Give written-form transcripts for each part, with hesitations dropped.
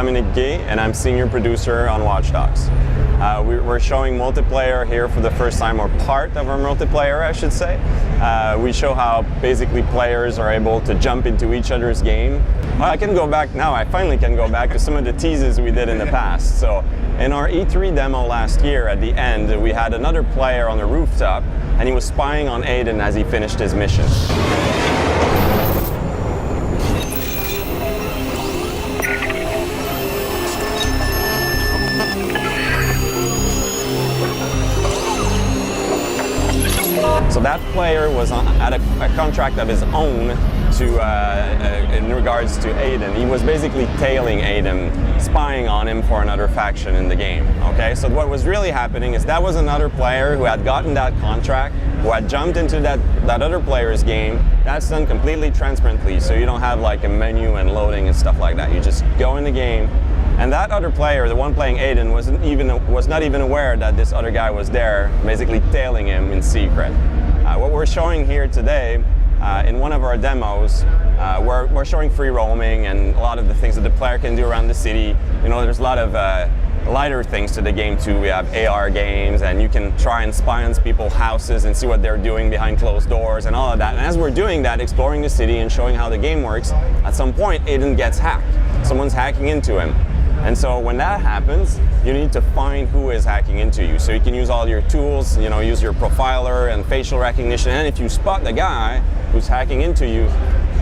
Dominic Gay, and I'm senior producer on Watch Dogs. We're showing multiplayer here for the first time, or part of our multiplayer, I should say. We show how basically players are able to jump into each other's game. Well, I can go back now, I finally can go back to some of the teases we did in the past. So in our E3 demo last year, at the end, we had another player on the rooftop, and he was spying on Aiden as he finished his mission. So that player was at a contract of his own in regards to Aiden. He was basically tailing Aiden, spying on him for another faction in the game. Okay, so what was really happening is that was another player who had gotten that contract, who had jumped into that other player's game. That's done completely transparently, so you don't have like a menu and loading and stuff like that. You just go in the game. And that other player, the one playing Aiden, was not even aware that this other guy was there, basically tailing him in secret. What we're showing here today, in one of our demos, we're showing free roaming and a lot of the things that the player can do around the city. You know, there's a lot of lighter things to the game too. We have AR games, and you can try and spy on people's houses and see what they're doing behind closed doors and all of that. And as we're doing that, exploring the city and showing how the game works, at some point Aiden gets hacked. Someone's hacking into him. And so when that happens, you need to find who is hacking into you. So you can use all your tools, you know, use your profiler and facial recognition. And if you spot the guy who's hacking into you,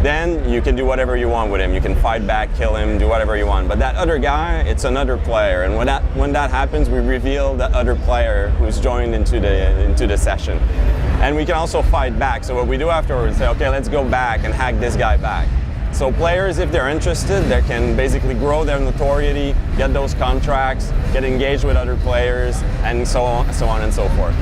then you can do whatever you want with him. You can fight back, kill him, do whatever you want. But that other guy, it's another player. And when that happens, we reveal the other player who's joined into the session. And we can also fight back. So what we do afterwards is say, okay, let's go back and hack this guy back. So players, if they're interested, they can basically grow their notoriety, get those contracts, get engaged with other players, and so on and so forth.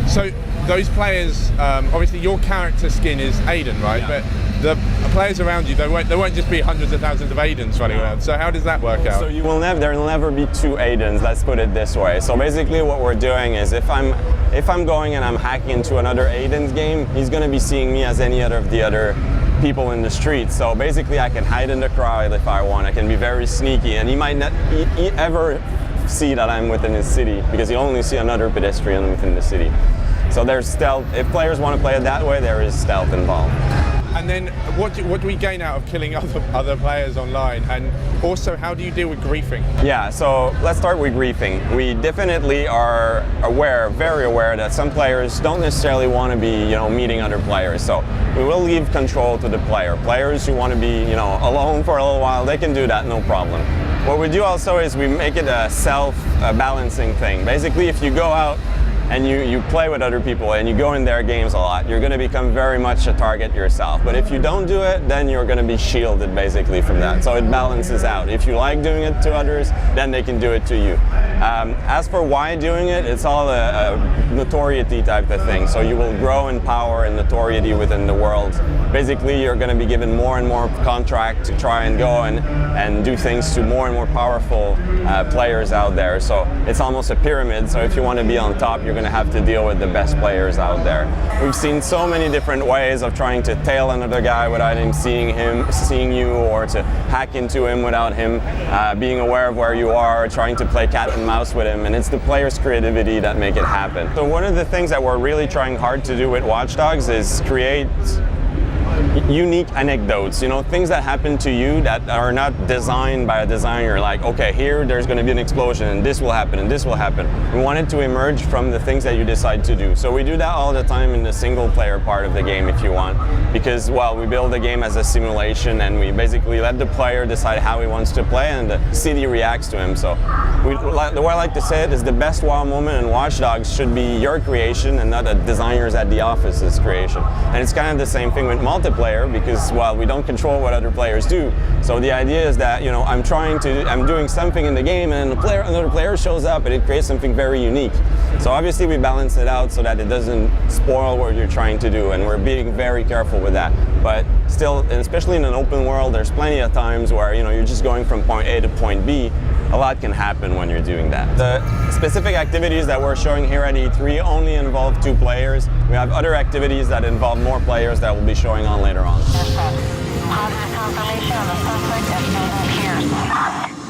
So those players, obviously your character skin is Aiden, right? Yeah. But the players around you, there won't just be hundreds of thousands of Aidens running around. So how does that work out? So there will never be two Aidens, let's put it this way. So basically what we're doing is if I'm going and I'm hacking into another Aiden's game, he's going to be seeing me as any other of the other people in the street. So basically I can hide in the crowd if I want. I can be very sneaky, and he might not ever see that I'm within his city, because you only see another pedestrian within the city. So there's stealth. If players want to play it that way, there is stealth involved. And then what do we gain out of killing other players online? And also, how do you deal with griefing? Yeah, so let's start with griefing. We definitely are very aware that some players don't necessarily want to be, you know, meeting other players. So we will leave control to the player. Players who want to be, you know, alone for a little while, they can do that, no problem. What we do also is we make it a self-balancing thing. Basically, if you go out and you play with other people and you go in their games a lot, you're going to become very much a target yourself. But if you don't do it, then you're going to be shielded basically from that. So it balances out. If you like doing it to others, then they can do it to you. As for why doing it, it's all a notoriety type of thing. So you will grow in power and notoriety within the world. Basically, you're going to be given more and more contract to try and go and do things to more and more powerful players out there. So it's almost a pyramid. So if you want to be on top, you're going to have to deal with the best players out there. We've seen so many different ways of trying to tail another guy without him seeing you, or to hack into him without him being aware of where you are, trying to play cat and mouse with him, and it's the player's creativity that make it happen. So one of the things that we're really trying hard to do with Watch Dogs is create unique anecdotes, you know, things that happen to you that are not designed by a designer, like, okay, here there's going to be an explosion and this will happen and this will happen. We want it to emerge from the things that you decide to do. So we do that all the time in the single player part of the game if you want, because, well, we build the game as a simulation and we basically let the player decide how he wants to play and the city reacts to him. So the way I like to say it is the best wow moment in Watch Dogs should be your creation and not a designer's at the office's creation. And it's kind of the same thing with multiplayer, because, well, we don't control what other players do. So the idea is that, you know, I'm doing something in the game and another player shows up and it creates something very unique. So obviously we balance it out so that it doesn't spoil what you're trying to do, and we're being very careful with that. But still, and especially in an open world, there's plenty of times where, you know, you're just going from point A to point B. A lot can happen when you're doing that. The specific activities that we're showing here at E3 only involve 2 players. We have other activities that involve more players that we'll be showing on later on. Positive confirmation on the suspect as here.